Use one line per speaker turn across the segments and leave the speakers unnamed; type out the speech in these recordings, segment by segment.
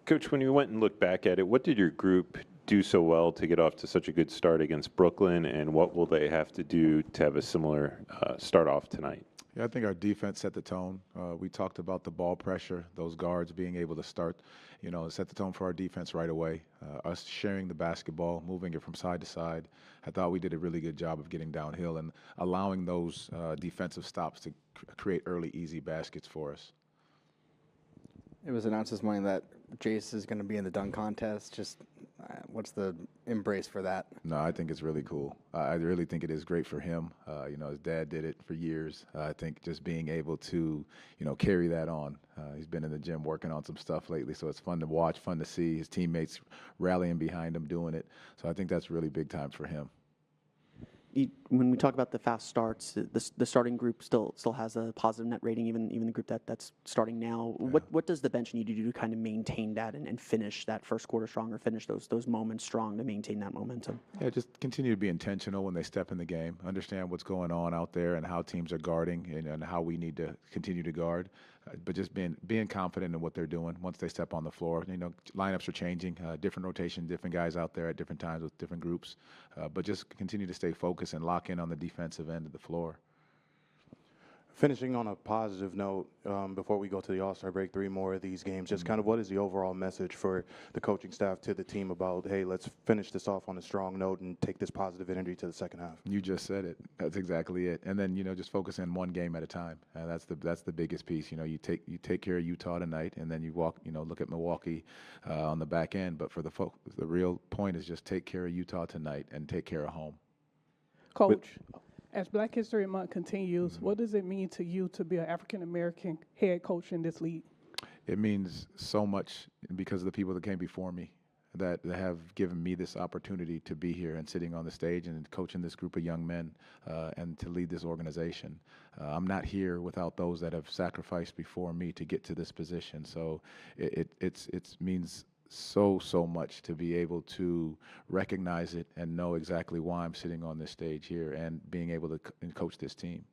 Coach, when you went and looked back at it, what did your group do so well to get off to such a good start against Brooklyn, and what will they have to do to have a similar start off tonight?
Yeah, I think our defense set the tone. We talked about the ball pressure, those guards being able to start, set the tone for our defense right away. Us sharing the basketball, moving it from side to side. I thought we did a really good job of getting downhill and allowing those defensive stops to create early, easy baskets for us.
It was announced this morning that Jace is going to be in the dunk contest. Just what's the embrace for that?
No, I think it's really cool. I really think it is great for him. His dad did it for years. I think just being able to, carry that on. He's been in the gym working on some stuff lately, so it's fun to watch, fun to see his teammates rallying behind him doing it. So I think that's really big time for him.
When we talk about the fast starts, the starting group still has a positive net rating, even the group that's starting now. Yeah. What does the bench need to do to kind of maintain that and finish that first quarter strong, or finish those moments strong to maintain that momentum?
Yeah, just continue to be intentional when they step in the game, understand what's going on out there and how teams are guarding and how we need to continue to guard. But just being confident in what they're doing once they step on the floor. Lineups are changing, different rotation, different guys out there at different times with different groups. But just continue to stay focused and lock in on the defensive end of the floor.
Finishing on a positive note, before we go to the All-Star break, 3 more of these games, just kind of what is the overall message for the coaching staff to the team about, hey, let's finish this off on a strong note and take this positive energy to the second half?
You just said it. That's exactly it. And then, just focus in one game at a time. That's the biggest piece. You take care of Utah tonight, and then you look at Milwaukee on the back end. But for the real point is just take care of Utah tonight and take care of home.
Coach, as Black History Month continues, what does it mean to you to be an African-American head coach in this league?
It means so much because of the people that came before me that have given me this opportunity to be here and sitting on the stage and coaching this group of young men and to lead this organization. I'm not here without those that have sacrificed before me to get to this position. So it means so much to be able to recognize it and know exactly why I'm sitting on this stage here and being able to coach this team.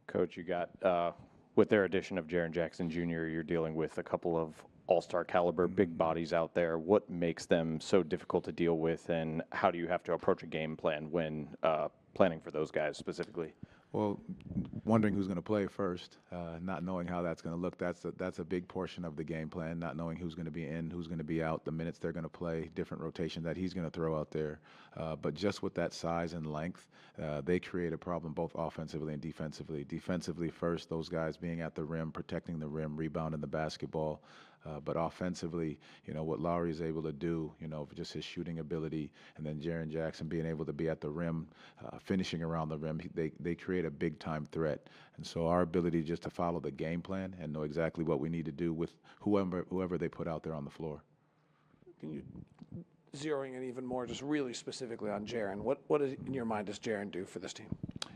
Coach, you got, with their addition of Jaren Jackson Jr., you're dealing with a couple of all-star caliber big bodies out there. What makes them so difficult to deal with, and how do you have to approach a game plan when planning for those guys specifically?
Well, wondering who's going to play first, not knowing how that's going to look, that's a big portion of the game plan, not knowing who's going to be in, who's going to be out, the minutes they're going to play, different rotation that he's going to throw out there. But just with that size and length, they create a problem both offensively and defensively. Defensively first, those guys being at the rim, protecting the rim, rebounding the basketball. But offensively, what Lowry is able to do, just his shooting ability, and then Jaren Jackson being able to be at the rim, finishing around the rim, they create a big-time threat. And so our ability just to follow the game plan and know exactly what we need to do with whoever they put out there on the floor.
Can you, zeroing in even more, just really specifically on Jaren, what is, in your mind, does Jaren do for this team?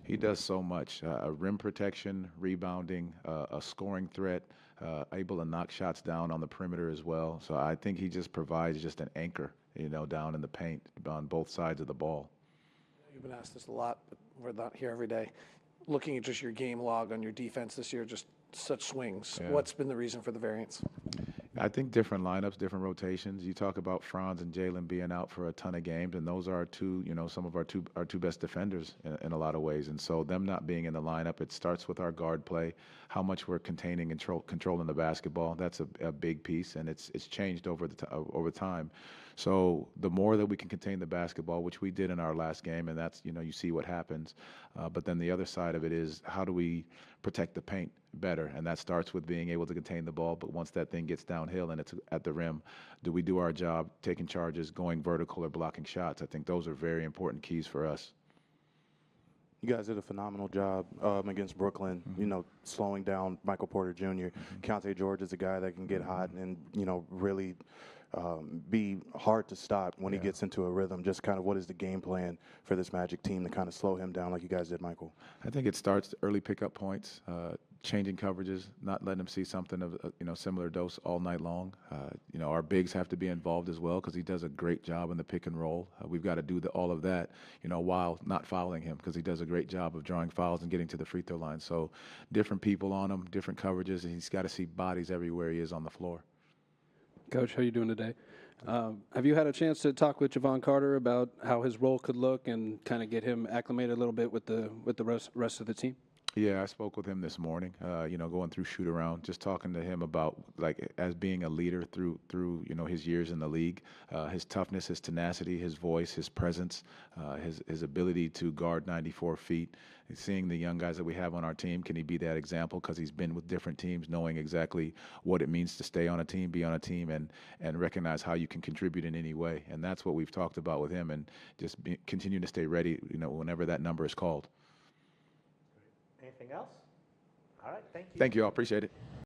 He does so much. Rim protection, rebounding, a scoring threat, able to knock shots down on the perimeter as well. So I think he just provides just an anchor, down in the paint on both sides of the ball.
You've been asked this a lot, but we're not here every day. Looking at just your game log on your defense this year, just such swings. Yeah. What's been the reason for the variance?
I think different lineups, different rotations. You talk about Franz and Jalen being out for a ton of games, and those are some of our two best defenders in a lot of ways. And so them not being in the lineup, it starts with our guard play, how much we're containing and controlling the basketball. That's a big piece, and it's changed over time. So the more that we can contain the basketball, which we did in our last game, and that's, you see what happens. But then the other side of it is how do we protect the paint better? And that starts with being able to contain the ball. But once that thing gets downhill and it's at the rim, do we do our job taking charges, going vertical or blocking shots? I think those are very important keys for us.
You guys did a phenomenal job against Brooklyn, slowing down Michael Porter Jr. Keontae George is a guy that can get hot and, really be hard to stop when he gets into a rhythm. Just kind of what is the game plan for this Magic team to kind of slow him down like you guys did, Michael?
I think it starts early pickup points, changing coverages, not letting him see something of similar dose all night long. Our bigs have to be involved as well because he does a great job in the pick and roll. We've got to do all of that, while not fouling him because he does a great job of drawing fouls and getting to the free throw line. So different people on him, different coverages, and he's got to see bodies everywhere he is on the floor.
Coach, how you doing today? Have you had a chance to talk with Javon Carter about how his role could look and kind of get him acclimated a little bit with the rest of the team?
Yeah, I spoke with him this morning. Going through shoot around, just talking to him about like as being a leader through his years in the league, his toughness, his tenacity, his voice, his presence, his ability to guard 94 feet. Seeing the young guys that we have on our team, can he be that example? Because he's been with different teams, knowing exactly what it means to stay on a team, be on a team, and recognize how you can contribute in any way. And that's what we've talked about with him, and just continue to stay ready, whenever that number is called.
Anything else? All right, thank you.
Thank you all. Appreciate it.